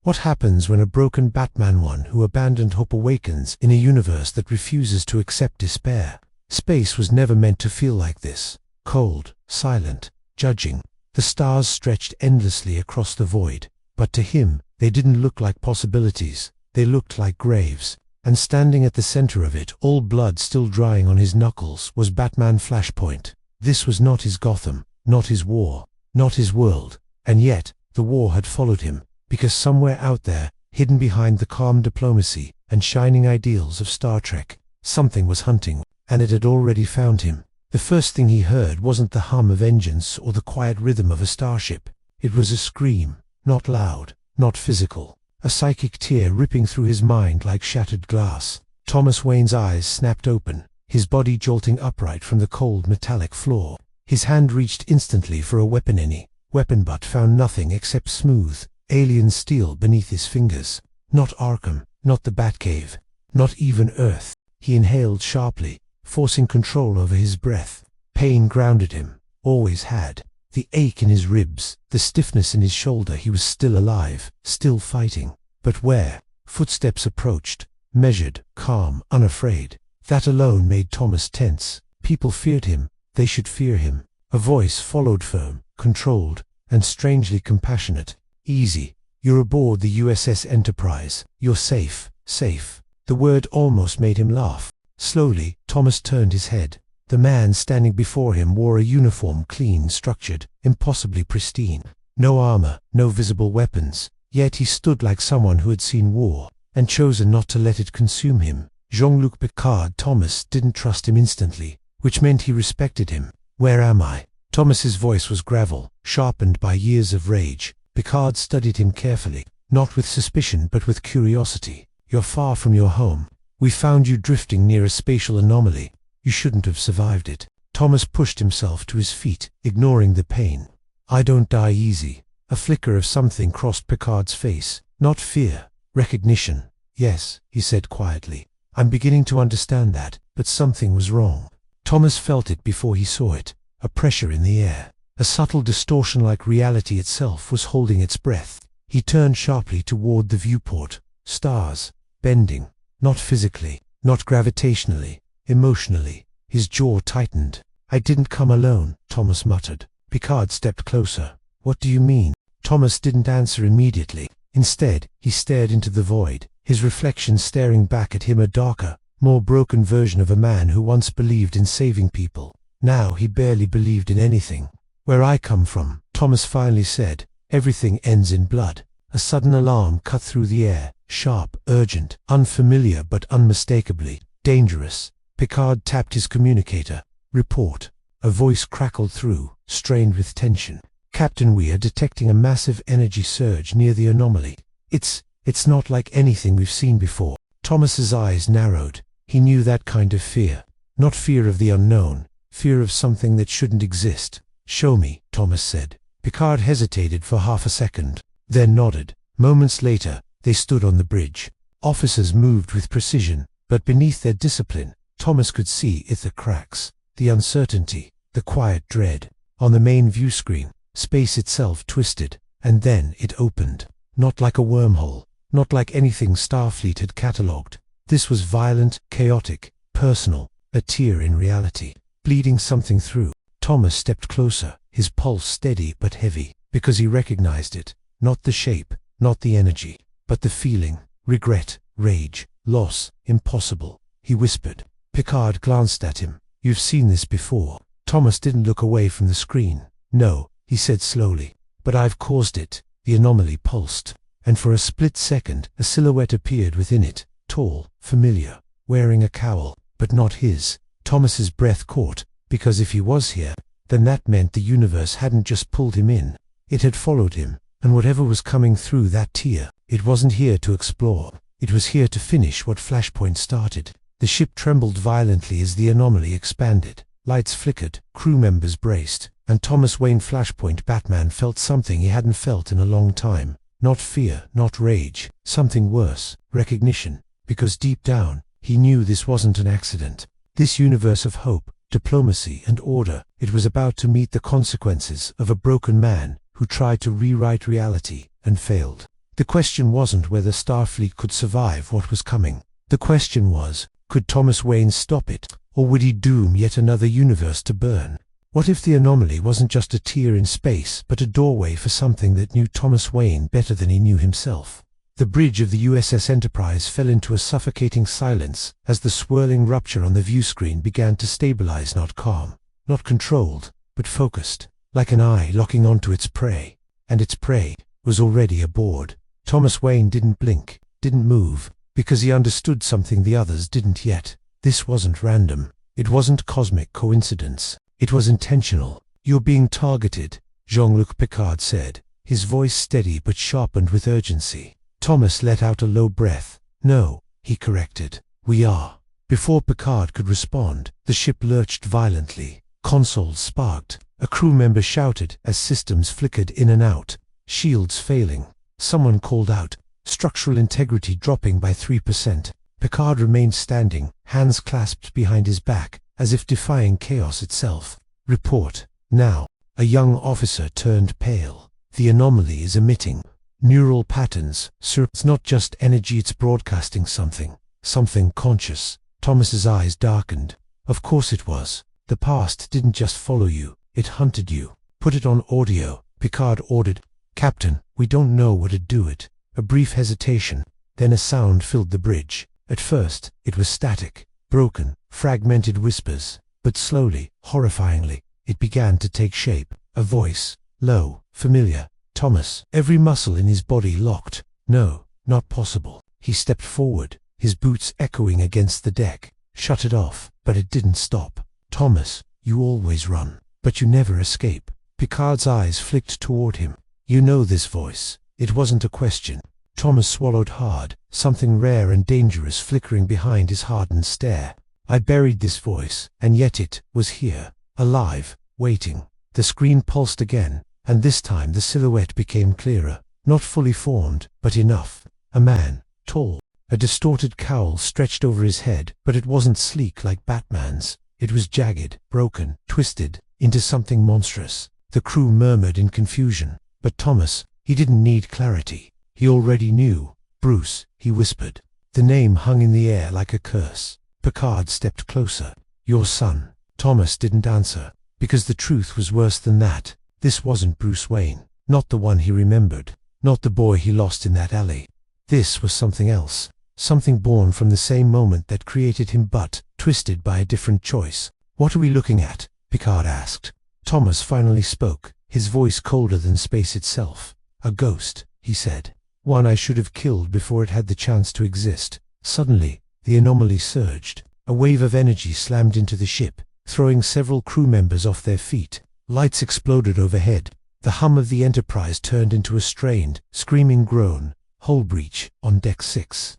What happens when a broken Batman, one who abandoned hope, awakens in a universe that refuses to accept despair? Space was never meant to feel like this. Cold, silent, judging. The stars stretched endlessly across the void, but to him, they didn't look like possibilities. They looked like graves. And standing at the center of it, all blood still drying on his knuckles, was Batman Flashpoint. This was not his Gotham, not his war, not his world. And yet, the war had followed him, because somewhere out there, hidden behind the calm diplomacy and shining ideals of Star Trek, something was hunting, and it had already found him. The first thing he heard wasn't the hum of engines or the quiet rhythm of a starship. It was a scream, not loud, not physical, a psychic tear ripping through his mind like shattered glass. Thomas Wayne's eyes snapped open, his body jolting upright from the cold metallic floor. His hand reached instantly for a weapon, any weapon, but found nothing except smooth, alien steel beneath his fingers. Not Arkham, not the Batcave, not even Earth. He inhaled sharply, forcing control over his breath. Pain grounded him, always had. The ache in his ribs, the stiffness in his shoulder. He was still alive, still fighting. But where? Footsteps approached, measured, calm, unafraid. That alone made Thomas tense. People feared him. They should fear him. A voice followed, firm, controlled, and strangely compassionate. Easy. You're aboard the USS Enterprise. You're safe, safe. The word almost made him laugh. Slowly, Thomas turned his head. The man standing before him wore a uniform, clean, structured, impossibly pristine. No armor, no visible weapons. Yet he stood like someone who had seen war, and chosen not to let it consume him. Jean-Luc Picard. Thomas didn't trust him instantly, which meant he respected him. Where am I? Thomas's voice was gravel, sharpened by years of rage. Picard studied him carefully, not with suspicion but with curiosity. You're far from your home. We found you drifting near a spatial anomaly. You shouldn't have survived it. Thomas pushed himself to his feet, ignoring the pain. I don't die easy. A flicker of something crossed Picard's face. Not fear, recognition. Yes, he said quietly. I'm beginning to understand that, but something was wrong. Thomas felt it before he saw it. A pressure in the air. A subtle distortion, like reality itself was holding its breath. He turned sharply toward the viewport. Stars, bending. Not physically, not gravitationally, emotionally. His jaw tightened. I didn't come alone, Thomas muttered. Picard stepped closer. What do you mean? Thomas didn't answer immediately. Instead, he stared into the void, his reflection staring back at him, a darker, more broken version of a man who once believed in saving people. Now he barely believed in anything. Where I come from, Thomas finally said, everything ends in blood. A sudden alarm cut through the air, sharp, urgent, unfamiliar but unmistakably dangerous. Picard tapped his communicator. Report. A voice crackled through, strained with tension. Captain, we are detecting a massive energy surge near the anomaly. It's not like anything we've seen before. Thomas's eyes narrowed. He knew that kind of fear. Not fear of the unknown, fear of something that shouldn't exist. Show me, Thomas said. Picard hesitated for half a second, then nodded. Moments later, they stood on the bridge. Officers moved with precision, but beneath their discipline, Thomas could see the cracks, the uncertainty, the quiet dread. On the main view screen, space itself twisted, and then it opened. Not like a wormhole, not like anything Starfleet had catalogued. This was violent, chaotic, personal, a tear in reality, bleeding something through. Thomas stepped closer, his pulse steady but heavy, because he recognized it. Not the shape, not the energy, but the feeling. Regret, rage, loss, impossible. He whispered. Picard glanced at him. You've seen this before. Thomas didn't look away from the screen. No, he said slowly. But I've caused it. The anomaly pulsed, and for a split second a silhouette appeared within it, tall, familiar, wearing a cowl, but not his. Thomas's breath caught, because if he was here, then that meant the universe hadn't just pulled him in. It had followed him, and whatever was coming through that tear, it wasn't here to explore. It was here to finish what Flashpoint started. The ship trembled violently as the anomaly expanded. Lights flickered, crew members braced, and Thomas Wayne Flashpoint Batman felt something he hadn't felt in a long time. Not fear, not rage, something worse, recognition. Because deep down, he knew this wasn't an accident. This universe of hope, diplomacy and order, it was about to meet the consequences of a broken man who tried to rewrite reality and failed. The question wasn't whether Starfleet could survive what was coming. The question was, could Thomas Wayne stop it, or would he doom yet another universe to burn? What if the anomaly wasn't just a tear in space, but a doorway for something that knew Thomas Wayne better than he knew himself? The bridge of the USS Enterprise fell into a suffocating silence as the swirling rupture on the viewscreen began to stabilize, not calm, not controlled, but focused, like an eye locking onto its prey. And its prey was already aboard. Thomas Wayne didn't blink, didn't move, because he understood something the others didn't yet. This wasn't random. It wasn't cosmic coincidence. It was intentional. "You're being targeted," Jean-Luc Picard said, his voice steady but sharpened with urgency. Thomas let out a low breath. "No," he corrected. "We are." Before Picard could respond, the ship lurched violently. Consoles sparked. A crew member shouted as systems flickered in and out, shields failing. Someone called out, structural integrity dropping by 3%. Picard remained standing, hands clasped behind his back, as if defying chaos itself. "Report, now." A young officer turned pale. "The anomaly is emitting neural patterns, sir. It's not just energy, it's broadcasting something conscious." Thomas's eyes darkened. Of course it was. The past didn't just follow you, it hunted you. "Put it on audio," Picard ordered. "Captain, we don't know what to do it." A brief hesitation, then a sound filled the bridge. At first, it was static, broken, fragmented whispers, but slowly, horrifyingly, it began to take shape. A voice, low, familiar. Thomas, every muscle in his body locked. "No, not possible." He stepped forward, his boots echoing against the deck. "Shut it off." But it didn't stop. "Thomas, you always run, but you never escape." Picard's eyes flicked toward him. "You know this voice." It wasn't a question. Thomas swallowed hard, something rare and dangerous flickering behind his hardened stare. "I buried this voice, and yet it was here, alive, waiting." The screen pulsed again, and this time the silhouette became clearer. Not fully formed, but enough. A man, tall. A distorted cowl stretched over his head, but it wasn't sleek like Batman's. It was jagged, broken, twisted, into something monstrous. The crew murmured in confusion. But Thomas, he didn't need clarity. He already knew. "Bruce," he whispered. The name hung in the air like a curse. Picard stepped closer. "Your son." Thomas didn't answer, because the truth was worse than that. This wasn't Bruce Wayne, not the one he remembered, not the boy he lost in that alley. This was something else, something born from the same moment that created him but twisted by a different choice. "What are we looking at?" Picard asked. Thomas finally spoke, his voice colder than space itself. "A ghost," he said. "One I should have killed before it had the chance to exist." Suddenly, the anomaly surged. A wave of energy slammed into the ship, throwing several crew members off their feet. Lights exploded overhead. The hum of the Enterprise turned into a strained, screaming groan. "Hull breach on deck 6.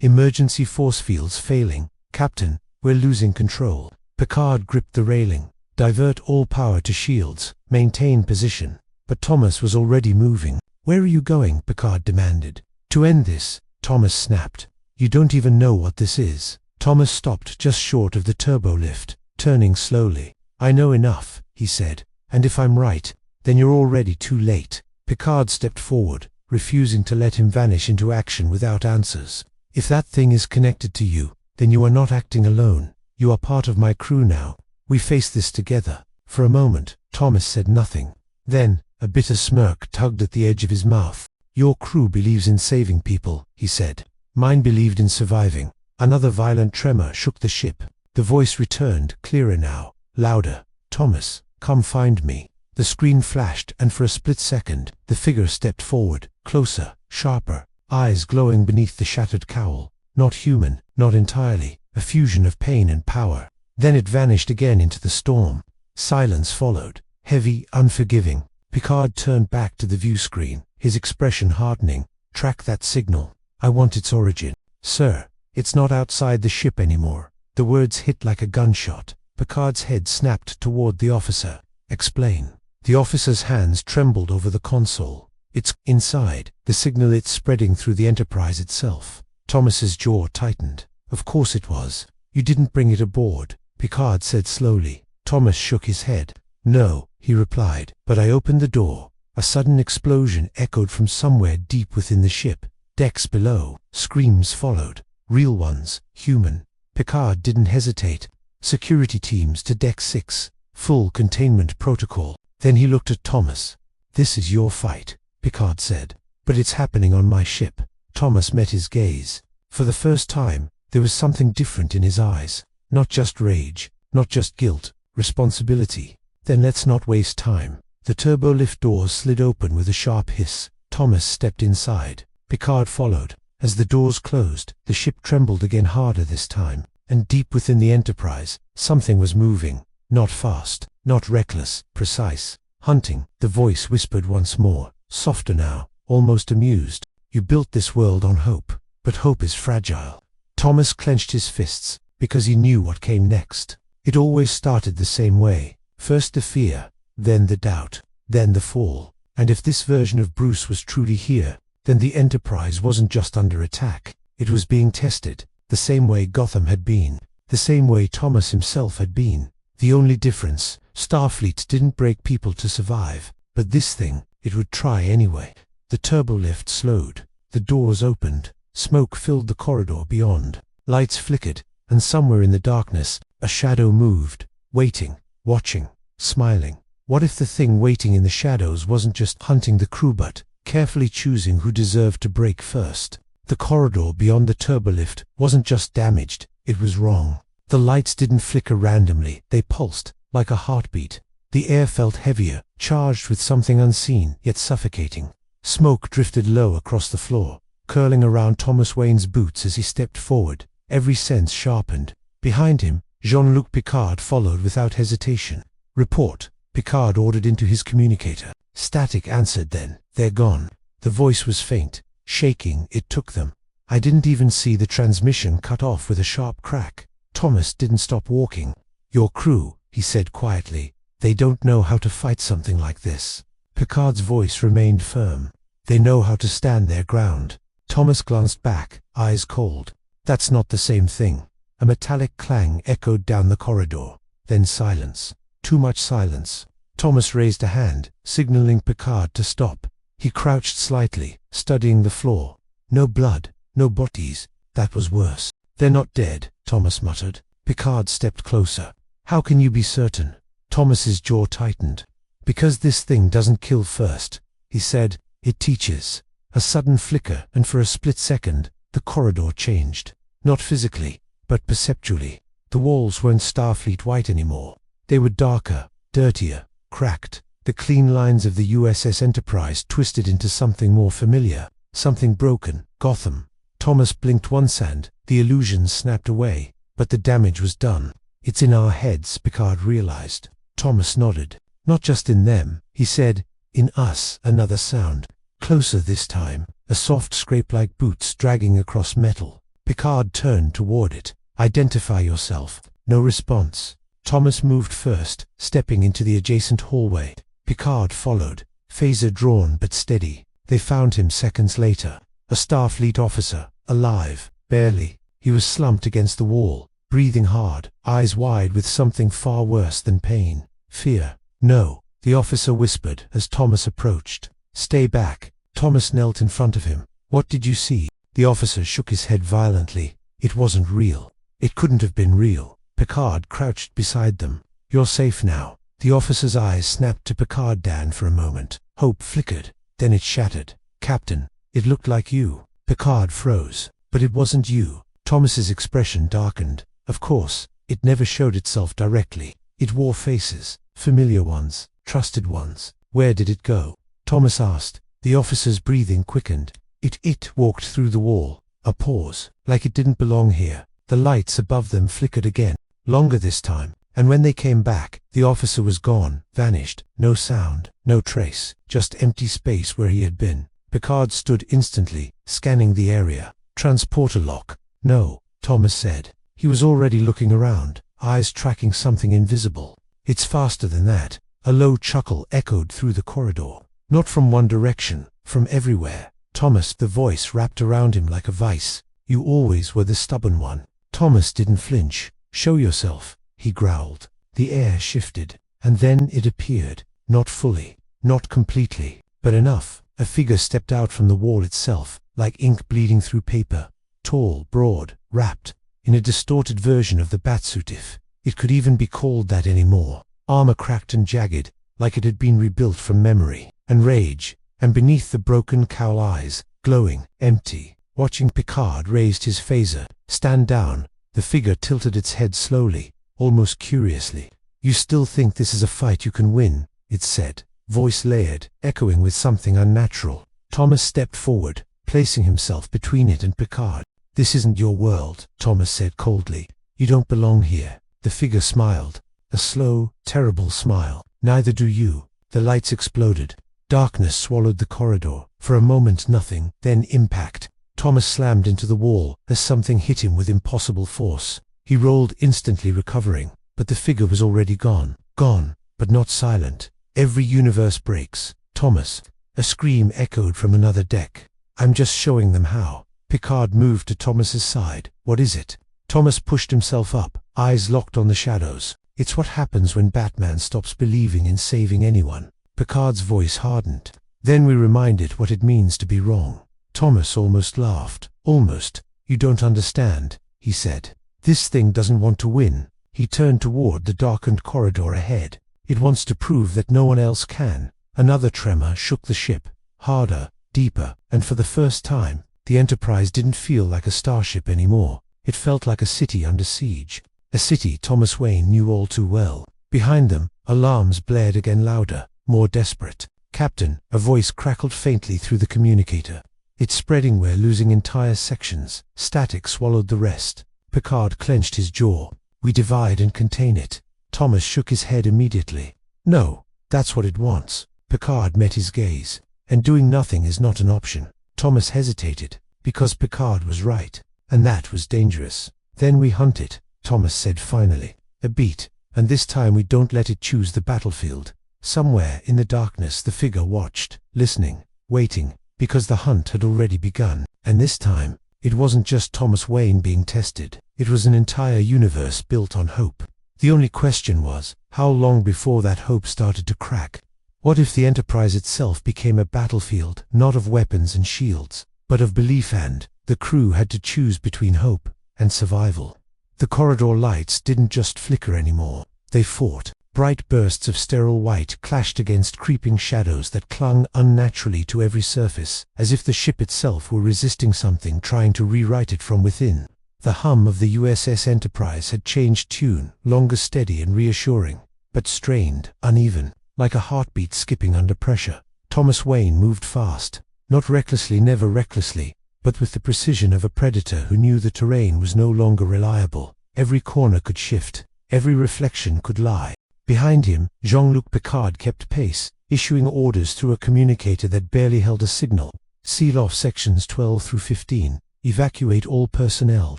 Emergency force fields failing. Captain, we're losing control." Picard gripped the railing. "Divert all power to shields. Maintain position." But Thomas was already moving. "Where are you going?" Picard demanded. "To end this," Thomas snapped. "You don't even know what this is." Thomas stopped just short of the turbo lift, turning slowly. "I know enough," he said. "And if I'm right, then you're already too late." Picard stepped forward, refusing to let him vanish into action without answers. "If that thing is connected to you, then you are not acting alone. You are part of my crew now. We face this together." For a moment, Thomas said nothing. Then, a bitter smirk tugged at the edge of his mouth. "Your crew believes in saving people," he said. "Mine believed in surviving." Another violent tremor shook the ship. The voice returned, clearer now, louder. "Thomas, come find me." The screen flashed, and for a split second, the figure stepped forward, closer, sharper, eyes glowing beneath the shattered cowl. Not human, not entirely, a fusion of pain and power. Then it vanished again into the storm. Silence followed, heavy, unforgiving. Picard turned back to the view screen, his expression hardening. "Track that signal. I want its origin." "Sir, it's not outside the ship anymore." The words hit like a gunshot. Picard's head snapped toward the officer. "Explain." The officer's hands trembled over the console. "It's inside." The signal it's spreading through the Enterprise itself. Thomas's jaw tightened. "Of course it was. You didn't bring it aboard," Picard said slowly. Thomas shook his head. "No," he replied, "but I opened the door. A sudden explosion echoed from somewhere deep within the ship. Decks below. Screams followed. Real ones. Human. Picard didn't hesitate. Security teams to Deck 6. Full containment protocol. Then he looked at Thomas. "This is your fight," Picard said. "But it's happening on my ship." Thomas met his gaze. For the first time, there was something different in his eyes. Not just rage. Not just guilt. Responsibility. "Then let's not waste time." The turbolift doors slid open with a sharp hiss. Thomas stepped inside. Picard followed. As the doors closed, the ship trembled again, harder this time. And deep within the Enterprise, something was moving. Not fast, not reckless, precise. Hunting. The voice whispered once more, softer now, almost amused. "You built this world on hope, but hope is fragile." Thomas clenched his fists, because he knew what came next. It always started the same way. First the fear, then the doubt, then the fall. And if this version of Bruce was truly here, then the Enterprise wasn't just under attack. It was being tested, the same way Gotham had been, the same way Thomas himself had been. The only difference, Starfleet didn't break people to survive, but this thing, it would try anyway. The turbolift slowed. The doors opened. Smoke filled the corridor beyond. Lights flickered, and somewhere in the darkness, a shadow moved, waiting, watching, smiling. What if the thing waiting in the shadows wasn't just hunting the crew but carefully choosing who deserved to break first? The corridor beyond the turbolift wasn't just damaged, it was wrong. The lights didn't flicker randomly, they pulsed, like a heartbeat. The air felt heavier, charged with something unseen, yet suffocating. Smoke drifted low across the floor, curling around Thomas Wayne's boots as he stepped forward, every sense sharpened. Behind him, Jean-Luc Picard followed without hesitation. "Report," Picard ordered into his communicator. Static answered then. "They're gone." The voice was faint, shaking. "It took them. I didn't even see the transmission cut off with a sharp crack." Thomas didn't stop walking. "Your crew," he said quietly, "they don't know how to fight something like this." Picard's voice remained firm. "They know how to stand their ground." Thomas glanced back, eyes cold. "That's not the same thing." A metallic clang echoed down the corridor. Then silence. Too much silence. Thomas raised a hand, signaling Picard to stop. He crouched slightly, studying the floor. No blood, no bodies. That was worse. "They're not dead," Thomas muttered. Picard stepped closer. "How can you be certain?" Thomas's jaw tightened. "Because this thing doesn't kill first," he said. "It teaches." A sudden flicker, and for a split second, the corridor changed. Not physically, but perceptually. The walls weren't Starfleet white anymore. They were darker, dirtier, cracked. The clean lines of the USS Enterprise twisted into something more familiar, something broken. Gotham. Thomas blinked once and the illusion snapped away, but the damage was done. "It's in our heads," Picard realized. Thomas nodded. "Not just in them," he said. "In us." Another sound. Closer this time, a soft scrape like boots dragging across metal. Picard turned toward it. "Identify yourself." No response. Thomas moved first, stepping into the adjacent hallway. Picard followed, phaser drawn but steady. They found him seconds later. A Starfleet officer, alive, barely. He was slumped against the wall, breathing hard, eyes wide with something far worse than pain. Fear. "No," the officer whispered as Thomas approached. "Stay back." Thomas knelt in front of him. "What did you see?" The officer shook his head violently. "It wasn't real. It couldn't have been real." Picard crouched beside them. "You're safe now." The officer's eyes snapped to Picard. Dan for a moment. Hope flickered. Then it shattered. "Captain, it looked like you." Picard froze. "But it wasn't you." Thomas's expression darkened. "Of course, it never showed itself directly. It wore faces, familiar ones, trusted ones." "Where did it go?" Thomas asked. The officer's breathing quickened. It walked through the wall." A pause, like it didn't belong here. The lights above them flickered again, longer this time, and when they came back, the officer was gone, vanished. No sound, no trace, just empty space where he had been. Picard stood instantly, scanning the area. "Transporter lock." "No," Thomas said. He was already looking around, eyes tracking something invisible. "It's faster than that." A low chuckle echoed through the corridor. "Not from one direction, from everywhere." "Thomas," the voice wrapped around him like a vice. "You always were the stubborn one." Thomas didn't flinch. "Show yourself," he growled. The air shifted, and then it appeared. Not fully, not completely. But enough. A figure stepped out from the wall itself, like ink bleeding through paper. Tall, broad, wrapped in a distorted version of the batsuit, if it could even be called that anymore. Armor cracked and jagged, like it had been rebuilt from memory and rage, and beneath the broken cowl eyes, glowing, empty. Watching Picard raised his phaser. Stand down. The figure tilted its head slowly, almost curiously. You still think this is a fight you can win, it said, voice layered, echoing with something unnatural. Thomas stepped forward, placing himself between it and Picard. This isn't your world, Thomas said coldly. You don't belong here. The figure smiled. A slow, terrible smile. Neither do you. The lights exploded. Darkness swallowed the corridor. For a moment nothing, then impact. Thomas slammed into the wall as something hit him with impossible force. He rolled, instantly recovering, but the figure was already gone. Gone, but not silent. Every universe breaks. Thomas. A scream echoed from another deck. I'm just showing them how. Picard moved to Thomas's side. What is it? Thomas pushed himself up, eyes locked on the shadows. It's what happens when Batman stops believing in saving anyone. Picard's voice hardened. Then we reminded what it means to be wrong. Thomas almost laughed. Almost. You don't understand, he said. This thing doesn't want to win. He turned toward the darkened corridor ahead. It wants to prove that no one else can. Another tremor shook the ship. Harder, deeper, and for the first time, the Enterprise didn't feel like a starship anymore. It felt like a city under siege. A city Thomas Wayne knew all too well. Behind them, alarms blared again, louder, more desperate. Captain, a voice crackled faintly through the communicator. It's spreading, we're losing entire sections. Static swallowed the rest. Picard clenched his jaw. We divide and contain it. Thomas shook his head immediately. No, that's what it wants. Picard met his gaze. And doing nothing is not an option. Thomas hesitated, because Picard was right. And that was dangerous. Then we hunt it, Thomas said finally. A beat, and this time we don't let it choose the battlefield. Somewhere in the darkness the figure watched, listening, waiting, because the hunt had already begun. And this time, it wasn't just Thomas Wayne being tested. It was an entire universe built on hope. The only question was, how long before that hope started to crack? What if the Enterprise itself became a battlefield, not of weapons and shields, but of belief, and the crew had to choose between hope and survival? The corridor lights didn't just flicker anymore. They fought. Bright bursts of sterile white clashed against creeping shadows that clung unnaturally to every surface, as if the ship itself were resisting something, trying to rewrite it from within. The hum of the USS Enterprise had changed tune, longer, steady and reassuring, but strained, uneven, like a heartbeat skipping under pressure. Thomas Wayne moved fast, not recklessly, never recklessly, but with the precision of a predator who knew the terrain was no longer reliable. Every corner could shift, every reflection could lie. Behind him, Jean-Luc Picard kept pace, issuing orders through a communicator that barely held a signal. Seal off sections 12 through 15. Evacuate all personnel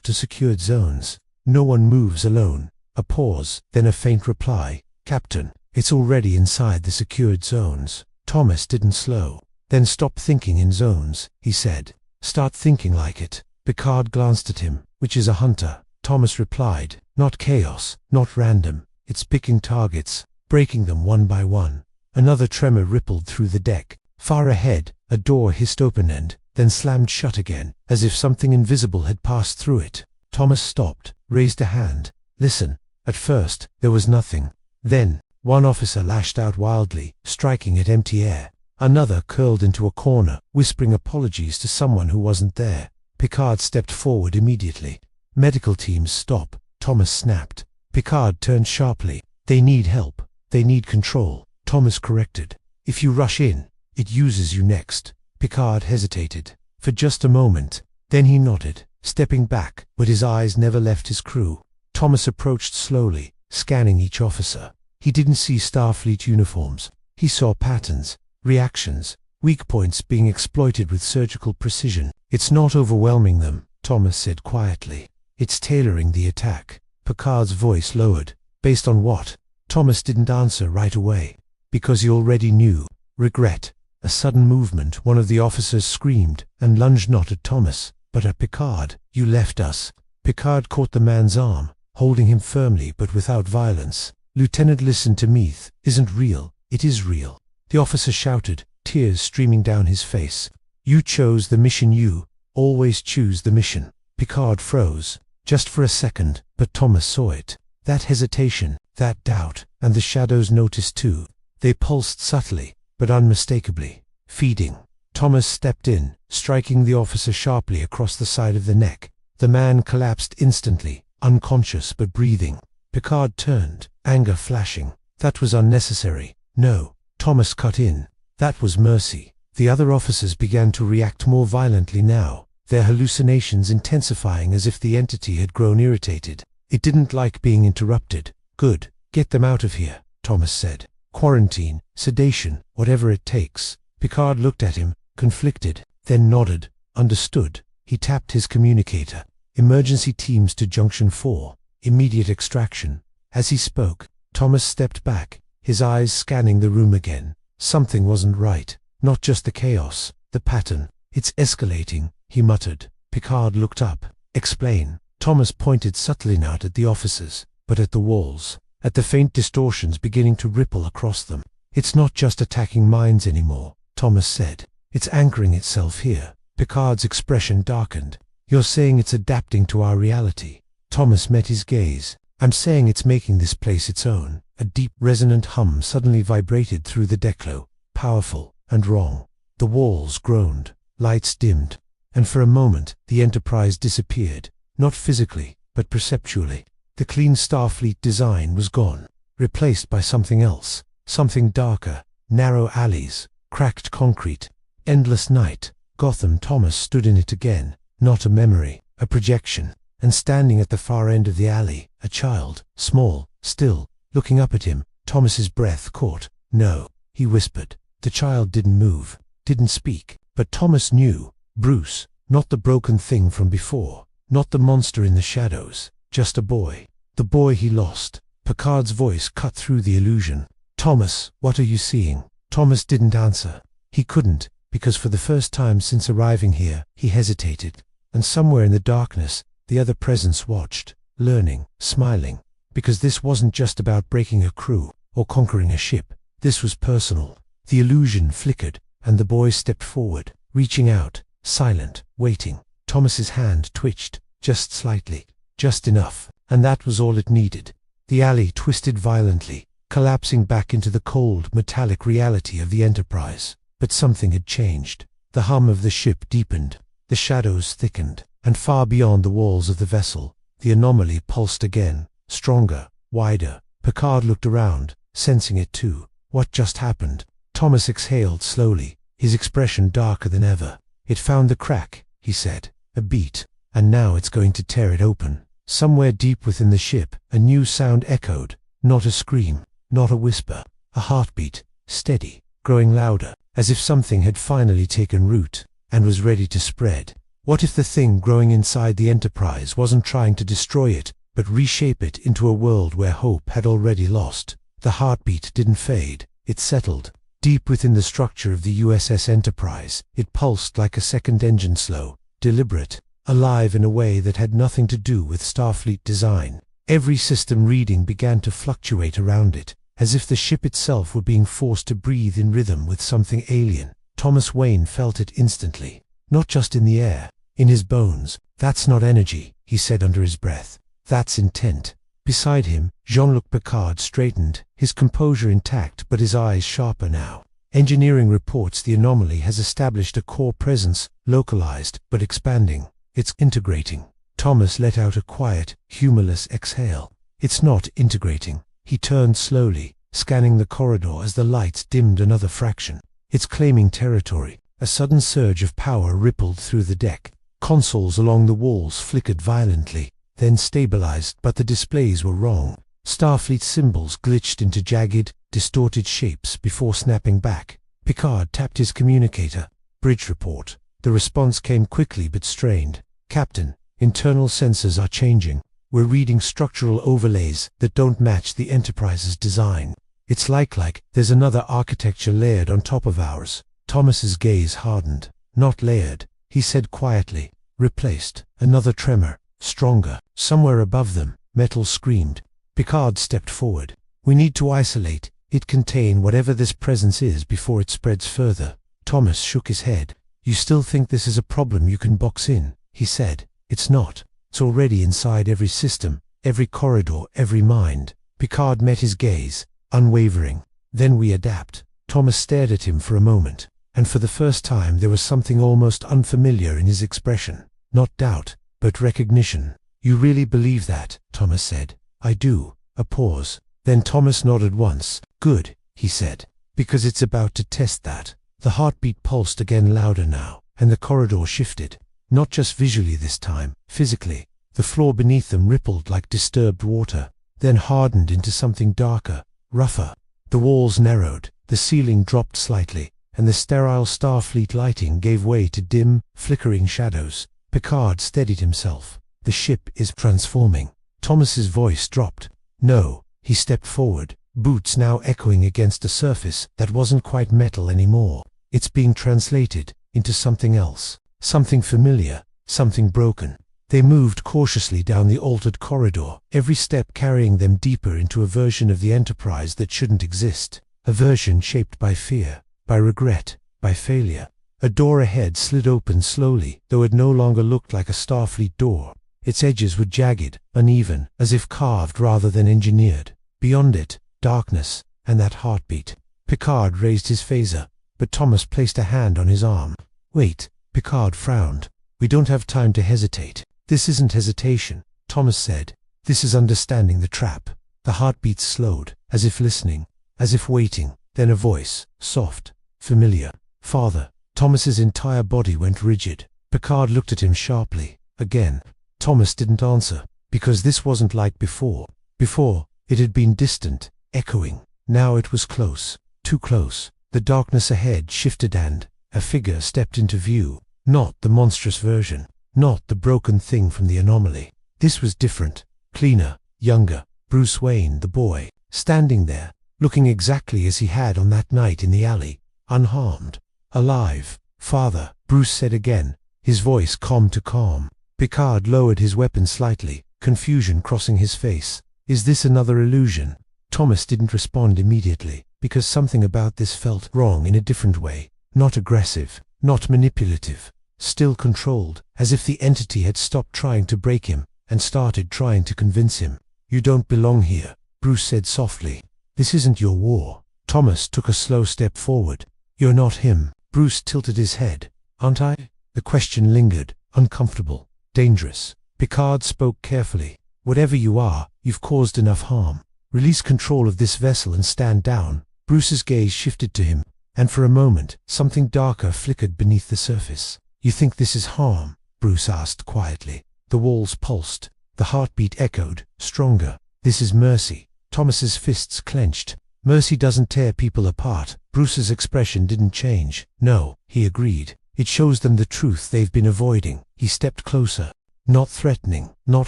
to secured zones. No one moves alone. A pause, then a faint reply. Captain, it's already inside the secured zones. Thomas didn't slow. Then stop thinking in zones, he said. Start thinking like it. Picard glanced at him. Which is a hunter? Thomas replied. Not chaos, not random. It's picking targets, breaking them one by one. Another tremor rippled through the deck. Far ahead, a door hissed open and then slammed shut again, as if something invisible had passed through it. Thomas stopped, raised a hand. Listen. At first, there was nothing. Then, one officer lashed out wildly, striking at empty air. Another curled into a corner, whispering apologies to someone who wasn't there. Picard stepped forward immediately. Medical teams stop, Thomas snapped. Picard turned sharply. They need help. They need control. Thomas corrected. If you rush in, it uses you next. Picard hesitated. For just a moment. Then he nodded, stepping back, but his eyes never left his crew. Thomas approached slowly, scanning each officer. He didn't see Starfleet uniforms. He saw patterns, reactions, weak points being exploited with surgical precision. It's not overwhelming them, Thomas said quietly. It's tailoring the attack. Picard's voice lowered. Based on what? Thomas didn't answer right away. Because he already knew. Regret. A sudden movement, one of the officers screamed, and lunged not at Thomas, but at Picard. You left us. Picard caught the man's arm, holding him firmly but without violence. Lieutenant, listen to me. Isn't real. It is real. The officer shouted, tears streaming down his face. "You chose the mission. You always choose the mission." Picard froze, just for a second, but Thomas saw it. That hesitation, that doubt, and the shadows noticed too. They pulsed subtly, but unmistakably. "Feeding." Thomas stepped in, striking the officer sharply across the side of the neck. The man collapsed instantly, unconscious but breathing. Picard turned, anger flashing. "That was unnecessary." "No," Thomas cut in. "That was mercy." The other officers began to react more violently now, their hallucinations intensifying as if the entity had grown irritated. It didn't like being interrupted. "Good. Get them out of here," Thomas said. "Quarantine, sedation, whatever it takes." Picard looked at him, conflicted, then nodded. Understood. He tapped his communicator. "Emergency teams to Junction 4. Immediate extraction." As he spoke, Thomas stepped back, his eyes scanning the room again. Something wasn't right. Not just the chaos, the pattern. "It's escalating," he muttered. Picard looked up. "Explain." Thomas pointed subtly not at the officers, but at the walls, at the faint distortions beginning to ripple across them. "It's not just attacking minds anymore," Thomas said. "It's anchoring itself here." Picard's expression darkened. "You're saying it's adapting to our reality?" Thomas met his gaze. "I'm saying it's making this place its own." A deep, resonant hum suddenly vibrated through the declo, powerful and wrong. The walls groaned, lights dimmed, and for a moment the Enterprise disappeared, not physically, but perceptually. The clean Starfleet design was gone, replaced by something else, something darker, narrow alleys, cracked concrete, endless night. Gotham. Thomas stood in it again, not a memory, a projection, and standing at the far end of the alley, a child, small, still, looking up at him. Thomas's breath caught. "No," he whispered. The child didn't move, didn't speak, but Thomas knew. Bruce, not the broken thing from before, not the monster in the shadows, just a boy. The boy he lost. Picard's voice cut through the illusion. "Thomas, what are you seeing?" Thomas didn't answer. He couldn't, because for the first time since arriving here, he hesitated. And somewhere in the darkness, the other presence watched, learning, smiling. Because this wasn't just about breaking a crew, or conquering a ship. This was personal. The illusion flickered, and the boy stepped forward, reaching out, silent, waiting. Thomas's hand twitched, just slightly, just enough, and that was all it needed. The alley twisted violently, collapsing back into the cold, metallic reality of the Enterprise. But something had changed. The hum of the ship deepened, the shadows thickened, and far beyond the walls of the vessel, the anomaly pulsed again, stronger, wider. Picard looked around, sensing it too. What just happened? Thomas exhaled slowly, his expression darker than ever. "It found the crack," he said. "A beat. And now it's going to tear it open." Somewhere deep within the ship, a new sound echoed. Not a scream, not a whisper. A heartbeat, steady, growing louder, as if something had finally taken root, and was ready to spread. What if the thing growing inside the Enterprise wasn't trying to destroy it, but reshape it into a world where hope had already lost? The heartbeat didn't fade, it settled. Deep within the structure of the USS Enterprise, it pulsed like a second engine, slow, deliberate, alive in a way that had nothing to do with Starfleet design. Every system reading began to fluctuate around it, as if the ship itself were being forced to breathe in rhythm with something alien. Thomas Wayne felt it instantly, not just in the air, in his bones. "That's not energy," he said under his breath. "That's intent." Beside him, Jean-Luc Picard straightened, his composure intact but his eyes sharper now. "Engineering reports the anomaly has established a core presence, localized but expanding. It's integrating." Thomas let out a quiet, humorless exhale. "It's not integrating." He turned slowly, scanning the corridor as the lights dimmed another fraction. "It's claiming territory." A sudden surge of power rippled through the deck. Consoles along the walls flickered violently, then stabilized, but the displays were wrong. Starfleet symbols glitched into jagged, distorted shapes before snapping back. Picard tapped his communicator. "Bridge report." The response came quickly but strained. "Captain, internal sensors are changing. We're reading structural overlays that don't match the Enterprise's design. It's like there's another architecture layered on top of ours." Thomas's gaze hardened. "Not layered," he said quietly. "Replaced." Another tremor, stronger. Somewhere above them, metal screamed. Picard stepped forward. "We need to isolate," It contain whatever this presence is before it spreads further. Thomas shook his head. You still think this is a problem you can box in, he said. It's not. It's already inside every system, every corridor, every mind. Picard met his gaze, unwavering. Then we adapt. Thomas stared at him for a moment, and for the first time there was something almost unfamiliar in his expression. Not doubt, but recognition. You really believe that? Thomas said. I do. A pause. Then Thomas nodded once. Good, he said, because it's about to test that. The heartbeat pulsed again, louder now, and the corridor shifted. Not just visually this time, physically. The floor beneath them rippled like disturbed water, then hardened into something darker, rougher. The walls narrowed, the ceiling dropped slightly, and the sterile Starfleet lighting gave way to dim, flickering shadows. Picard steadied himself. The ship is transforming. Thomas's voice dropped. No. He stepped forward, boots now echoing against a surface that wasn't quite metal anymore. It's being translated into something else, something familiar, something broken. They moved cautiously down the altered corridor, every step carrying them deeper into a version of the Enterprise that shouldn't exist, a version shaped by fear, by regret, by failure. A door ahead slid open slowly, though it no longer looked like a Starfleet door. Its edges were jagged, uneven, as if carved rather than engineered. Beyond it, darkness, and that heartbeat. Picard raised his phaser, but Thomas placed a hand on his arm. Wait, Picard frowned. We don't have time to hesitate. This isn't hesitation, Thomas said. This is understanding the trap. The heartbeat slowed, as if listening, as if waiting. Then a voice, soft, familiar. Father. Thomas's entire body went rigid. Picard looked at him sharply. Again. Thomas didn't answer, because this wasn't like before. Before, it had been distant, echoing. Now it was close, too close. The darkness ahead shifted and a figure stepped into view. Not the monstrous version, not the broken thing from the anomaly. This was different, cleaner, younger. Bruce Wayne, the boy, standing there, looking exactly as he had on that night in the alley, unharmed, alive. Father, Bruce said again, his voice calm to calm. Picard lowered his weapon slightly, confusion crossing his face. Is this another illusion? Thomas didn't respond immediately, because something about this felt wrong in a different way. Not aggressive, not manipulative, still controlled, as if the entity had stopped trying to break him, and started trying to convince him. You don't belong here, Bruce said softly. This isn't your war. Thomas took a slow step forward. You're not him. Bruce tilted his head. Aren't I? The question lingered, uncomfortable. Dangerous. Picard spoke carefully. Whatever you are, you've caused enough harm. Release control of this vessel and stand down. Bruce's gaze shifted to him, and for a moment, something darker flickered beneath the surface. You think this is harm? Bruce asked quietly. The walls pulsed. The heartbeat echoed, stronger. This is mercy. Thomas's fists clenched. Mercy doesn't tear people apart. Bruce's expression didn't change. No, he agreed. It shows them the truth they've been avoiding. He stepped closer. Not threatening, not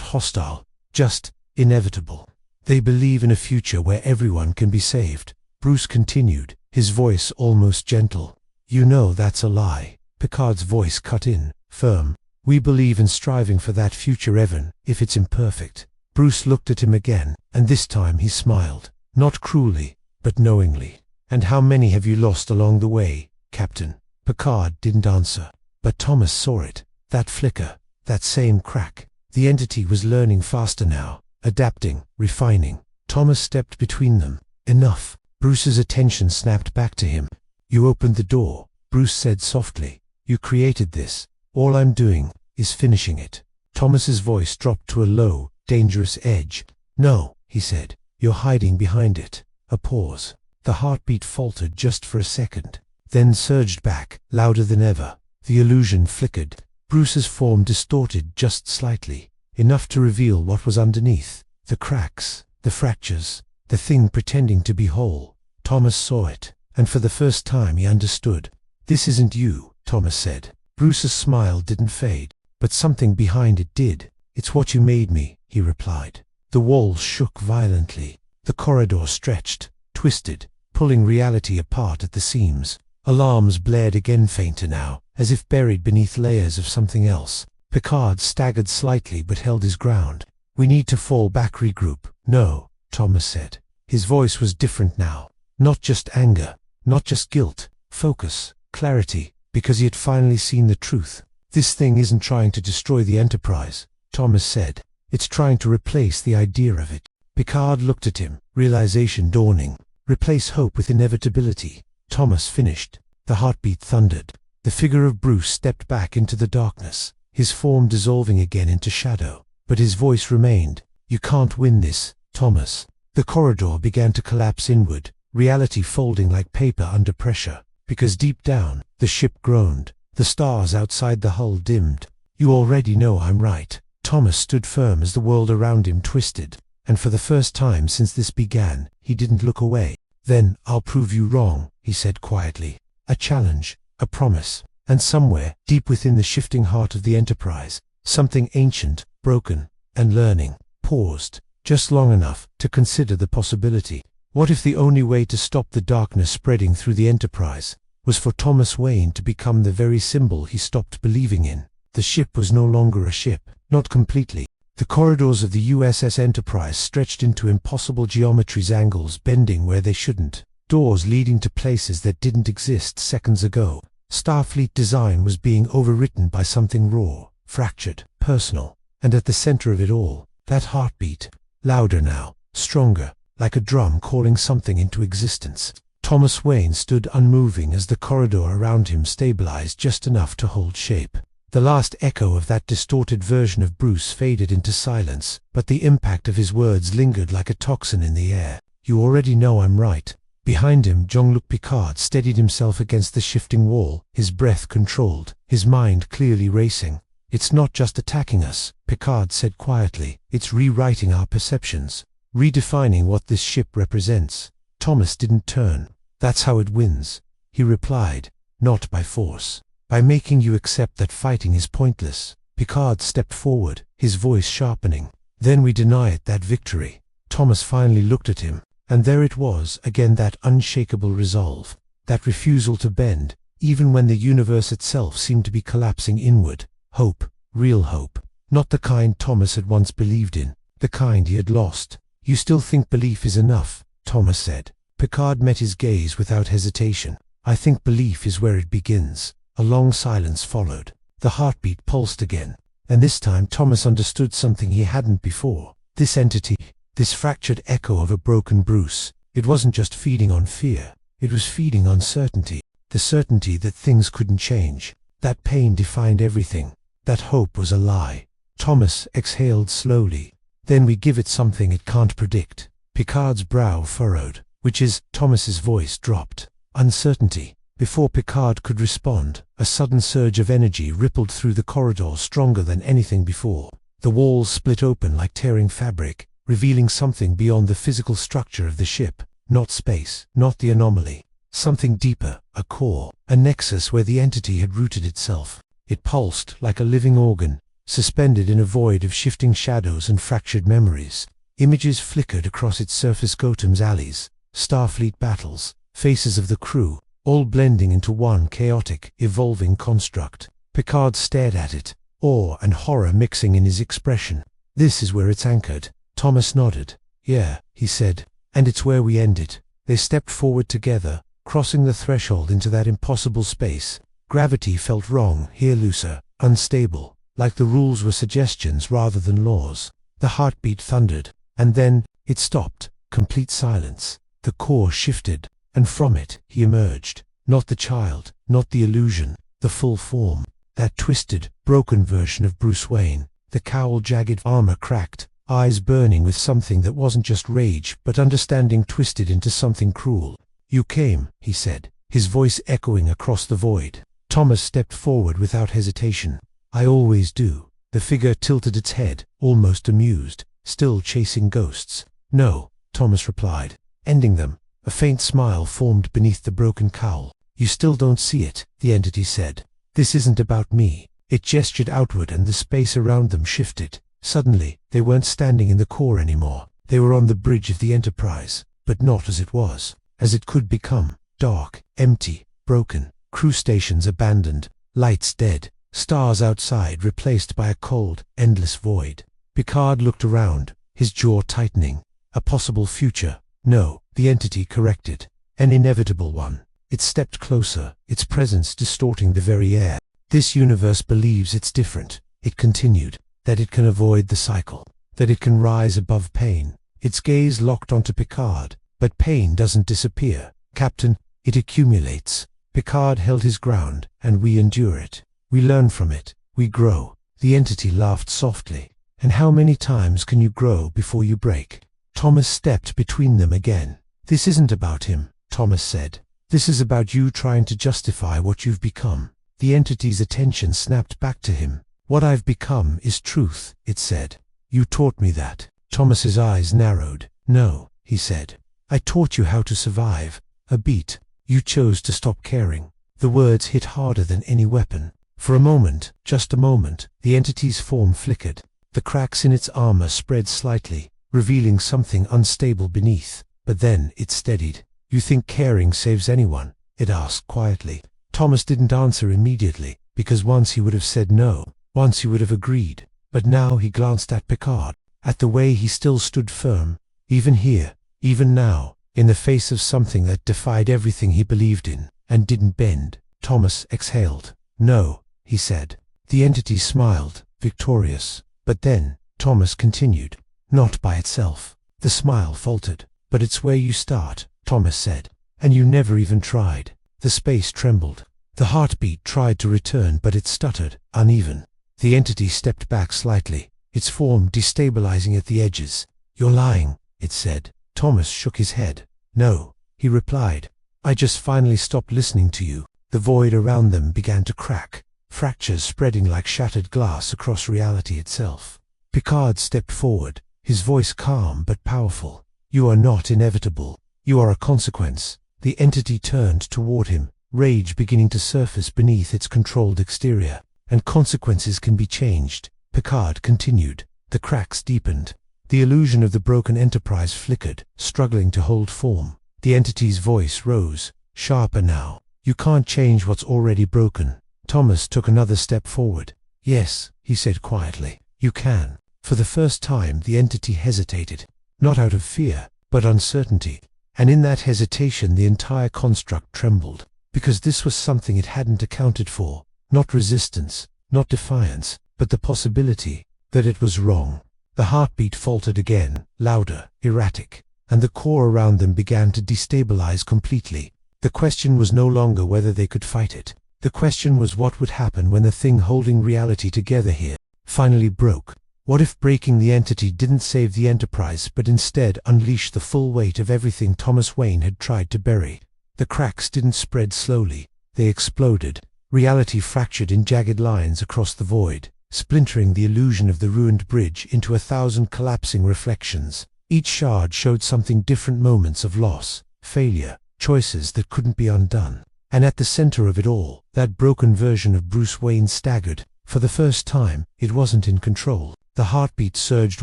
hostile, just inevitable. They believe in a future where everyone can be saved. Bruce continued, his voice almost gentle. You know that's a lie. Picard's voice cut in, firm. We believe in striving for that future even if it's imperfect. Bruce looked at him again, and this time he smiled. Not cruelly, but knowingly. And how many have you lost along the way, Captain? Picard didn't answer, but Thomas saw it. That flicker, that same crack. The entity was learning faster now, adapting, refining. Thomas stepped between them. Enough. Bruce's attention snapped back to him. You opened the door, Bruce said softly. You created this. All I'm doing is finishing it. Thomas's voice dropped to a low, dangerous edge. No, he said. You're hiding behind it. A pause. The heartbeat faltered just for a second, then surged back, louder than ever. The illusion flickered. Bruce's form distorted just slightly, enough to reveal what was underneath. The cracks, the fractures, the thing pretending to be whole. Thomas saw it, and for the first time he understood. This isn't you, Thomas said. Bruce's smile didn't fade, but something behind it did. It's what you made me, he replied. The walls shook violently. The corridor stretched, twisted, pulling reality apart at the seams. Alarms blared again, fainter now, as if buried beneath layers of something else. Picard staggered slightly but held his ground. We need to fall back, regroup. No, Thomas said. His voice was different now. Not just anger, not just guilt, focus, clarity, because he had finally seen the truth. This thing isn't trying to destroy the Enterprise, Thomas said. It's trying to replace the idea of it. Picard looked at him, realization dawning. Replace hope with inevitability. Thomas finished. The heartbeat thundered. The figure of Bruce stepped back into the darkness, his form dissolving again into shadow. But his voice remained. You can't win this, Thomas. The corridor began to collapse inward, reality folding like paper under pressure. Because deep down, the ship groaned. The stars outside the hull dimmed. You already know I'm right. Thomas stood firm as the world around him twisted. And for the first time since this began, he didn't look away. Then, I'll prove you wrong, he said quietly. A challenge, a promise. And somewhere, deep within the shifting heart of the Enterprise, something ancient, broken, and learning, paused, just long enough to consider the possibility. What if the only way to stop the darkness spreading through the Enterprise was for Thomas Wayne to become the very symbol he stopped believing in? The ship was no longer a ship, not completely. The corridors of the USS Enterprise stretched into impossible geometries, angles bending where they shouldn't, doors leading to places that didn't exist seconds ago. Starfleet design was being overwritten by something raw, fractured, personal, and at the center of it all, that heartbeat, louder now, stronger, like a drum calling something into existence. Thomas Wayne stood unmoving as the corridor around him stabilized just enough to hold shape. The last echo of that distorted version of Bruce faded into silence, but the impact of his words lingered like a toxin in the air. You already know I'm right. Behind him, Jean-Luc Picard steadied himself against the shifting wall, his breath controlled, his mind clearly racing. It's not just attacking us, Picard said quietly. It's rewriting our perceptions, redefining what this ship represents. Thomas didn't turn. That's how it wins, he replied, not by force. By making you accept that fighting is pointless. Picard stepped forward, his voice sharpening. Then we deny it that victory. Thomas finally looked at him, and there it was, again, that unshakable resolve, that refusal to bend, even when the universe itself seemed to be collapsing inward. Hope, real hope. Not the kind Thomas had once believed in, the kind he had lost. You still think belief is enough, Thomas said. Picard met his gaze without hesitation. I think belief is where it begins. A long silence followed. The heartbeat pulsed again, and this time Thomas understood something he hadn't before. This entity, this fractured echo of a broken Bruce, it wasn't just feeding on fear, it was feeding on certainty. The certainty that things couldn't change, that pain defined everything, that hope was a lie. Thomas exhaled slowly. Then we give it something it can't predict. Picard's brow furrowed, which is, Thomas's voice dropped. Uncertainty. Before Picard could respond, a sudden surge of energy rippled through the corridor, stronger than anything before. The walls split open like tearing fabric, revealing something beyond the physical structure of the ship. Not space, not the anomaly. Something deeper, a core, a nexus where the entity had rooted itself. It pulsed like a living organ, suspended in a void of shifting shadows and fractured memories. Images flickered across its surface, Gotham's alleys, Starfleet battles, faces of the crew, all blending into one chaotic, evolving construct. Picard stared at it, awe and horror mixing in his expression. This is where it's anchored. Thomas nodded. Yeah, he said, and it's where we end it. They stepped forward together, crossing the threshold into that impossible space. Gravity felt wrong here, looser, unstable, like the rules were suggestions rather than laws. The heartbeat thundered, and then, it stopped. Complete silence. The core shifted, and from it, he emerged. Not the child, not the illusion, the full form. That twisted, broken version of Bruce Wayne. The cowl, jagged armor cracked, eyes burning with something that wasn't just rage but understanding twisted into something cruel. You came, he said, his voice echoing across the void. Thomas stepped forward without hesitation. I always do. The figure tilted its head, almost amused, still chasing ghosts. No, Thomas replied, ending them. A faint smile formed beneath the broken cowl. You still don't see it, the entity said. This isn't about me. It gestured outward and the space around them shifted. Suddenly, they weren't standing in the core anymore. They were on the bridge of the Enterprise, but not as it was, as it could become. Dark, empty, broken, crew stations abandoned, lights dead, stars outside replaced by a cold, endless void. Picard looked around, his jaw tightening. A possible future. No, the entity corrected. an inevitable one. It stepped closer, its presence distorting the very air. This universe believes it's different, it continued, that it can avoid the cycle, that it can rise above pain. Its gaze locked onto Picard. But pain doesn't disappear, Captain, it accumulates. Picard held his ground, and we endure it. We learn from it, we grow. The entity laughed softly. And how many times can you grow before you break? Thomas stepped between them again. This isn't about him, Thomas said. This is about you trying to justify what you've become. The entity's attention snapped back to him. What I've become is truth, it said. You taught me that. Thomas's eyes narrowed. No, he said. I taught you how to survive. A beat. You chose to stop caring. The words hit harder than any weapon. For a moment, just a moment, the entity's form flickered. The cracks in its armor spread slightly, revealing something unstable beneath. But then it steadied. You think caring saves anyone? It asked quietly. Thomas didn't answer immediately, because once he would have said no, once he would have agreed. But now he glanced at Picard, at the way he still stood firm, even here, even now, in the face of something that defied everything he believed in, and didn't bend. Thomas exhaled. No, he said. The entity smiled, victorious. But then, Thomas continued, not by itself. The smile faltered. But it's where you start, Thomas said. And you never even tried. The space trembled. The heartbeat tried to return, but it stuttered, uneven. The entity stepped back slightly, its form destabilizing at the edges. You're lying, it said. Thomas shook his head. No, he replied. I just finally stopped listening to you. The void around them began to crack, fractures spreading like shattered glass across reality itself. Picard stepped forward, his voice calm but powerful. You are not inevitable. You are a consequence. The entity turned toward him, rage beginning to surface beneath its controlled exterior. And consequences can be changed, Picard continued. The cracks deepened. The illusion of the broken Enterprise flickered, struggling to hold form. The entity's voice rose, sharper now. You can't change what's already broken. Thomas took another step forward. Yes, he said quietly. You can. For the first time the entity hesitated, not out of fear, but uncertainty. And in that hesitation the entire construct trembled, because this was something it hadn't accounted for. Not resistance, not defiance, but the possibility that it was wrong. The heartbeat faltered again, louder, erratic, and the core around them began to destabilize completely. The question was no longer whether they could fight it. The question was what would happen when the thing holding reality together here finally broke. What if breaking the entity didn't save the Enterprise but instead unleashed the full weight of everything Thomas Wayne had tried to bury? The cracks didn't spread slowly, they exploded. Reality fractured in jagged lines across the void, splintering the illusion of the ruined bridge into 1,000 collapsing reflections. Each shard showed something different, moments of loss, failure, choices that couldn't be undone. And at the center of it all, that broken version of Bruce Wayne staggered. For the first time, it wasn't in control. The heartbeat surged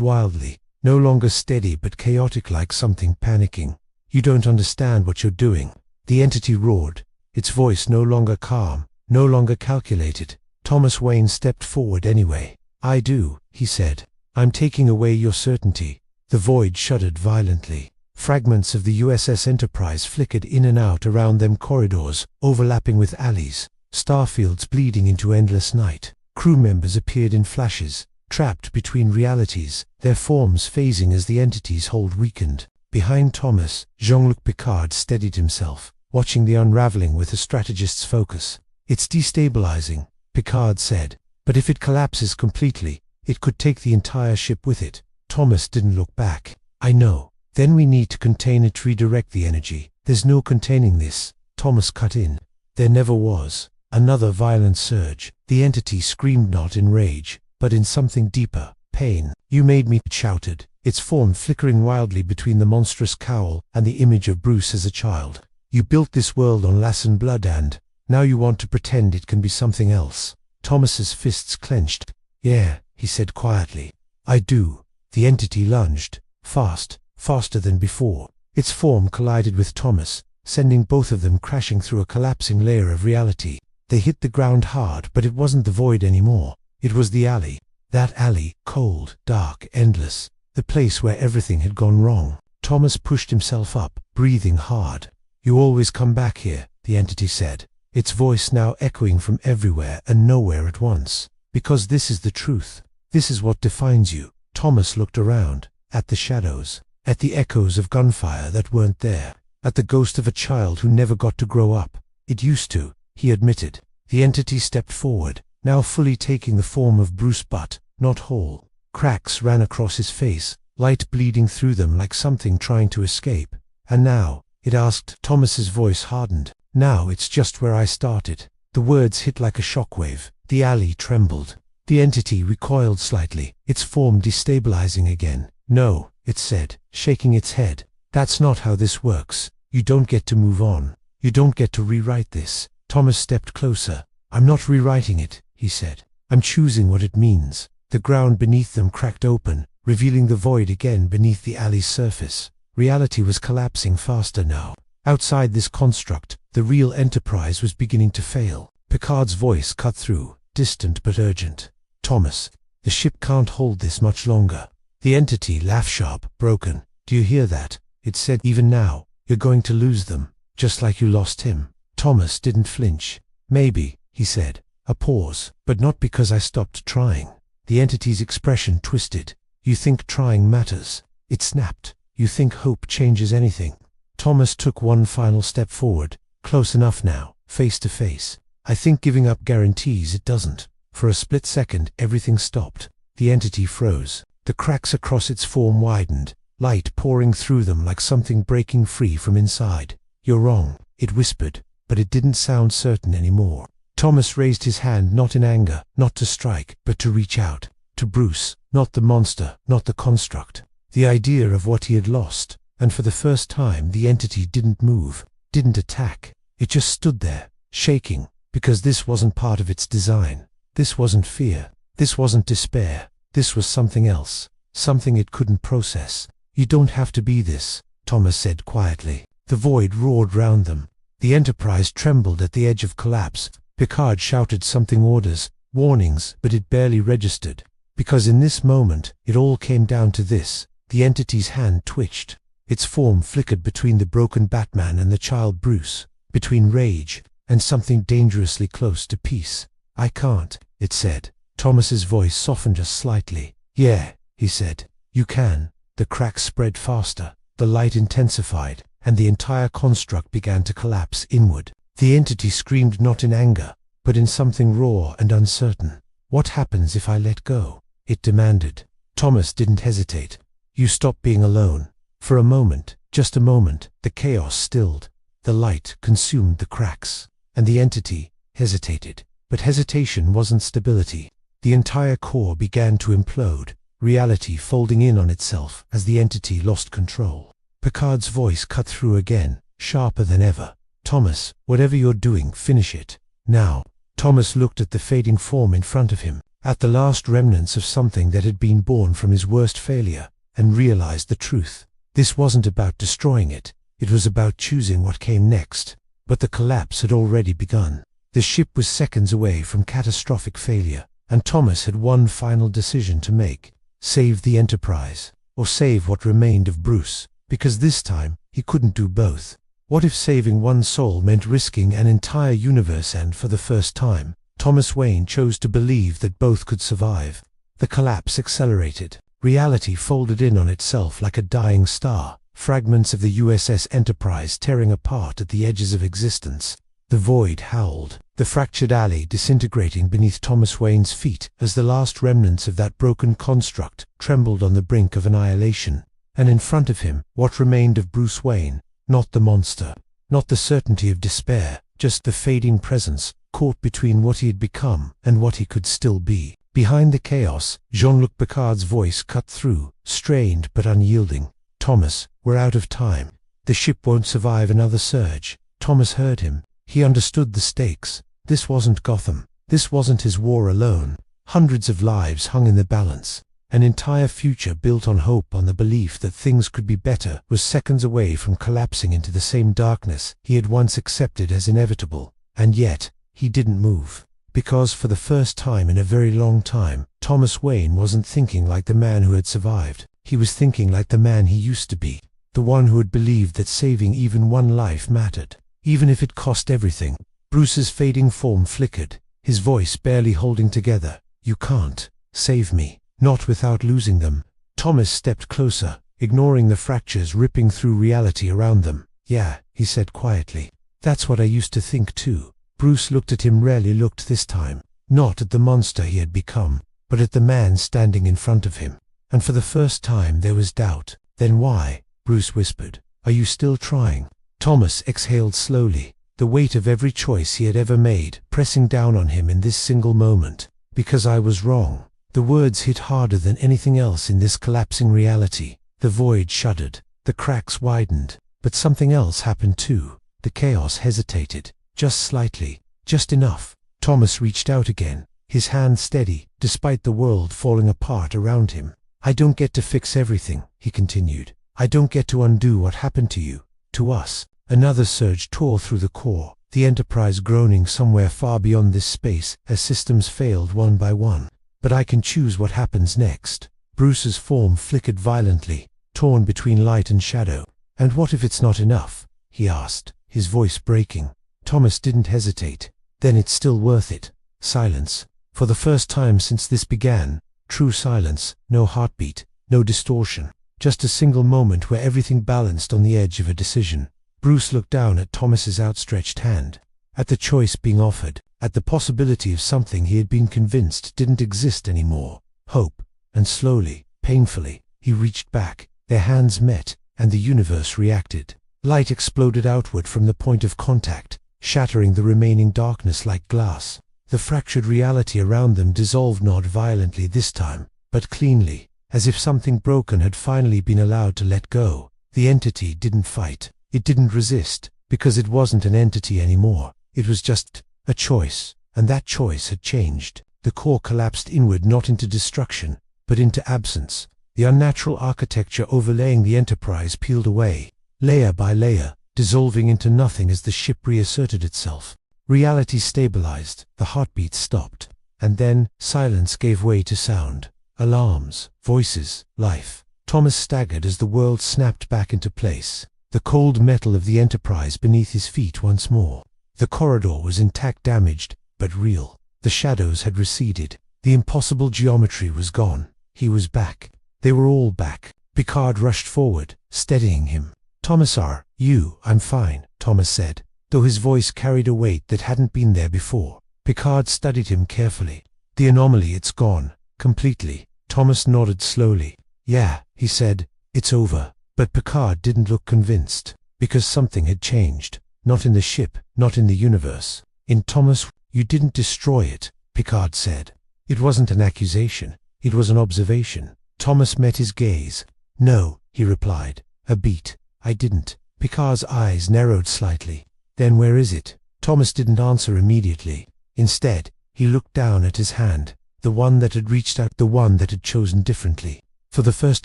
wildly, no longer steady but chaotic, like something panicking. You don't understand what you're doing, the entity roared, its voice no longer calm, no longer calculated. Thomas Wayne stepped forward anyway. I do, he said. I'm taking away your certainty. The void shuddered violently. Fragments of the USS Enterprise flickered in and out around them, corridors overlapping with alleys, starfields bleeding into endless night. Crew members appeared in flashes, trapped between realities, their forms phasing as the entity's hold weakened. Behind Thomas, Jean-Luc Picard steadied himself, watching the unraveling with a strategist's focus. It's destabilizing, Picard said, but if it collapses completely, it could take the entire ship with it. Thomas didn't look back. I know. Then we need to contain it, redirect the energy. There's no containing this, Thomas cut in. There never was. Another violent surge. The entity screamed, not in rage, but in something deeper, pain. You made me, it shouted, its form flickering wildly between the monstrous cowl and the image of Bruce as a child. You built this world on Lassen blood and now you want to pretend it can be something else. Thomas's fists clenched. Yeah, he said quietly. I do. The entity lunged, fast, faster than before. Its form collided with Thomas, sending both of them crashing through a collapsing layer of reality. They hit the ground hard, but it wasn't the void anymore. It was the alley. That alley, cold, dark, endless. The place where everything had gone wrong. Thomas pushed himself up, breathing hard. You always come back here, the entity said, its voice now echoing from everywhere and nowhere at once. Because this is the truth. This is what defines you. Thomas looked around, at the shadows, at the echoes of gunfire that weren't there, at the ghost of a child who never got to grow up. It used to, he admitted. The entity stepped forward, now fully taking the form of Bruce, but not whole. Cracks ran across his face, light bleeding through them like something trying to escape. And now, it asked. Thomas's voice hardened. Now it's just where I started. The words hit like a shockwave. The alley trembled. The entity recoiled slightly, its form destabilizing again. No, it said, shaking its head. That's not how this works. You don't get to move on. You don't get to rewrite this. Thomas stepped closer. I'm not rewriting it, he said. I'm choosing what it means. The ground beneath them cracked open, revealing the void again beneath the alley's surface. Reality was collapsing faster now. Outside this construct, the real Enterprise was beginning to fail. Picard's voice cut through, distant but urgent. Thomas, the ship can't hold this much longer. The entity laughed sharp, broken. Do you hear that? It said, even now, you're going to lose them, just like you lost him. Thomas didn't flinch. Maybe, he said. A pause, but not because I stopped trying. The entity's expression twisted. You think trying matters. It snapped. You think hope changes anything. Thomas took one final step forward, close enough now, face to face. I think giving up guarantees it doesn't. For a split second, everything stopped. The entity froze. The cracks across its form widened, light pouring through them like something breaking free from inside. You're wrong, it whispered, but it didn't sound certain anymore. Thomas raised his hand, not in anger, not to strike, but to reach out. To Bruce, not the monster, not the construct. The idea of what he had lost. And for the first time the entity didn't move, didn't attack. It just stood there, shaking, because this wasn't part of its design. This wasn't fear. This wasn't despair. This was something else. Something it couldn't process. You don't have to be this, Thomas said quietly. The void roared round them. The Enterprise trembled at the edge of collapse. Picard shouted something, orders, warnings, but it barely registered. Because in this moment, it all came down to this. The entity's hand twitched. Its form flickered between the broken Batman and the child Bruce, between rage and something dangerously close to peace. I can't, it said. Thomas's voice softened just slightly. Yeah, he said. You can. The cracks spread faster, the light intensified, and the entire construct began to collapse inward. The entity screamed not in anger, but in something raw and uncertain. What happens if I let go? It demanded. Thomas didn't hesitate. You stop being alone. For a moment, just a moment, the chaos stilled. The light consumed the cracks, and the entity hesitated. But hesitation wasn't stability. The entire core began to implode, reality folding in on itself as the entity lost control. Picard's voice cut through again, sharper than ever. Thomas, whatever you're doing, finish it. Now. Thomas looked at the fading form in front of him, at the last remnants of something that had been born from his worst failure, and realized the truth. This wasn't about destroying it. It was about choosing what came next. But the collapse had already begun. The ship was seconds away from catastrophic failure, and Thomas had one final decision to make. Save the Enterprise, or save what remained of Bruce, because this time, he couldn't do both. What if saving one soul meant risking an entire universe? And for the first time, Thomas Wayne chose to believe that both could survive. The collapse accelerated. Reality folded in on itself like a dying star, fragments of the USS Enterprise tearing apart at the edges of existence. The void howled, the fractured alley disintegrating beneath Thomas Wayne's feet as the last remnants of that broken construct trembled on the brink of annihilation. And in front of him, what remained of Bruce Wayne, not the monster, not the certainty of despair, just the fading presence, caught between what he had become and what he could still be. Behind the chaos, Jean-Luc Picard's voice cut through, strained but unyielding. Thomas, we're out of time. The ship won't survive another surge. Thomas heard him. He understood the stakes. This wasn't Gotham. This wasn't his war alone. Hundreds of lives hung in the balance. An entire future built on hope, on the belief that things could be better, was seconds away from collapsing into the same darkness he had once accepted as inevitable. And yet, he didn't move. Because for the first time in a very long time, Thomas Wayne wasn't thinking like the man who had survived. He was thinking like the man he used to be. the one who had believed that saving even one life mattered, even if it cost everything. Bruce's fading form flickered, his voice barely holding together. "You can't save me, not without losing them." Thomas stepped closer, ignoring the fractures ripping through reality around them. "Yeah," he said quietly. "That's what I used to think too." Bruce looked at him, rarely looked this time, not at the monster he had become, but at the man standing in front of him. And for the first time there was doubt. "Then why?" Bruce whispered. "Are you still trying?" Thomas exhaled slowly, the weight of every choice he had ever made pressing down on him in this single moment. "Because I was wrong." The words hit harder than anything else in this collapsing reality. The void shuddered, the cracks widened, but something else happened too. The chaos hesitated, just slightly, just enough. Thomas reached out again, his hand steady, despite the world falling apart around him. "I don't get to fix everything," he continued. "I don't get to undo what happened to you, to us." Another surge tore through the core, the Enterprise groaning somewhere far beyond this space as systems failed one by one. "But I can choose what happens next." Bruce's form flickered violently, torn between light and shadow. "And what if it's not enough?" he asked, his voice breaking. Thomas didn't hesitate. "Then it's still worth it." Silence. For the first time since this began, true silence, no heartbeat, no distortion, just a single moment where everything balanced on the edge of a decision. Bruce looked down at Thomas's outstretched hand, at the choice being offered, at the possibility of something he had been convinced didn't exist anymore, hope, and slowly, painfully, he reached back. Their hands met, and the universe reacted. Light exploded outward from the point of contact, shattering the remaining darkness like glass. The fractured reality around them dissolved not violently this time, but cleanly, as if something broken had finally been allowed to let go. The entity didn't fight. It didn't resist, because it wasn't an entity anymore. It was just a choice, and that choice had changed. The core collapsed inward, not into destruction, but into absence. The unnatural architecture overlaying the Enterprise peeled away, layer by layer, dissolving into nothing as the ship reasserted itself. Reality stabilized, the heartbeat stopped, and then silence gave way to sound. Alarms, voices, life. Thomas staggered as the world snapped back into place. The cold metal of the Enterprise beneath his feet once more. The corridor was intact, damaged, but real. The shadows had receded. The impossible geometry was gone. He was back. They were all back. Picard rushed forward, steadying him. "Thomas, are you?" "I'm fine," Thomas said, though his voice carried a weight that hadn't been there before. Picard studied him carefully. "The anomaly, it's gone, completely." Thomas nodded slowly. "Yeah," he said, "it's over." But Picard didn't look convinced, because something had changed. Not in the ship, not in the universe. In Thomas. "You didn't destroy it," Picard said. It wasn't an accusation, it was an observation. Thomas met his gaze. "No," he replied. "A beat. I didn't." Picard's eyes narrowed slightly. "Then where is it?" Thomas didn't answer immediately. Instead, he looked down at his hand, the one that had reached out, the one that had chosen differently. For the first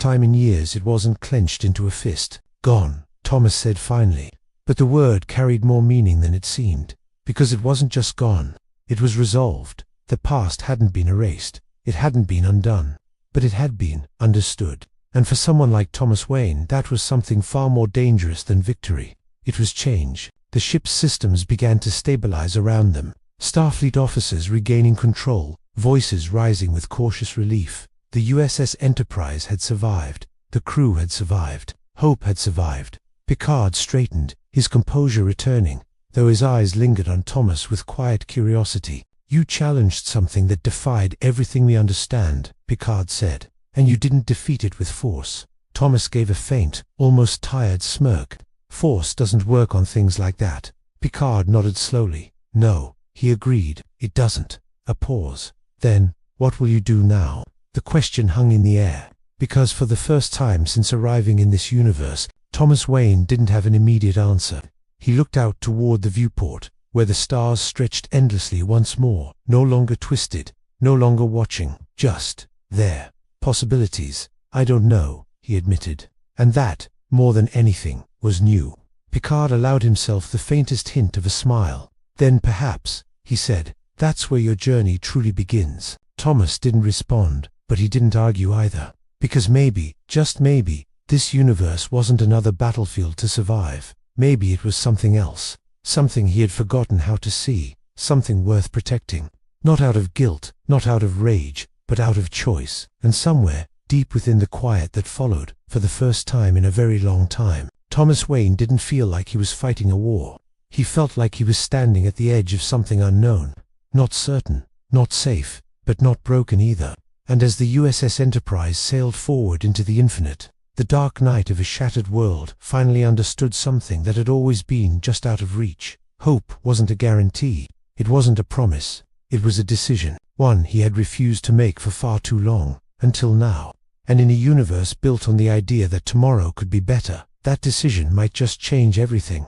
time in years it wasn't clenched into a fist. "Gone," Thomas said finally. But the word carried more meaning than it seemed, because it wasn't just gone. It was resolved. The past hadn't been erased. It hadn't been undone. But it had been understood. And for someone like Thomas Wayne, that was something far more dangerous than victory. It was change. The ship's systems began to stabilize around them. Starfleet officers regaining control, voices rising with cautious relief. The USS Enterprise had survived. The crew had survived. Hope had survived. Picard straightened, his composure returning, though his eyes lingered on Thomas with quiet curiosity. "You challenged something that defied everything we understand," Picard said, "and you didn't defeat it with force." Thomas gave a faint, almost tired smirk. "Force doesn't work on things like that." Picard nodded slowly. "No," he agreed, "it doesn't." A pause. "Then, what will you do now?" The question hung in the air, because for the first time since arriving in this universe, Thomas Wayne didn't have an immediate answer. He looked out toward the viewport, where the stars stretched endlessly once more, no longer twisted, no longer watching, just there. "Possibilities. I don't know," he admitted. And that, more than anything, was new. Picard allowed himself the faintest hint of a smile. "Then perhaps," he said, "that's where your journey truly begins." Thomas didn't respond, but he didn't argue either. Because maybe, just maybe, This universe wasn't another battlefield to survive. Maybe it was something else. Something he had forgotten how to see. Something worth protecting. Not out of guilt, not out of rage, but out of choice. And somewhere, deep within the quiet that followed, for the first time in a very long time, Thomas Wayne didn't feel like he was fighting a war. He felt like he was standing at the edge of something unknown. Not certain, not safe, but not broken either. And as the USS Enterprise sailed forward into the infinite, the dark night of a shattered world finally understood something that had always been just out of reach. Hope wasn't a guarantee. It wasn't a promise. It was a decision. One he had refused to make for far too long, until now. And in a universe built on the idea that tomorrow could be better, that decision might just change everything.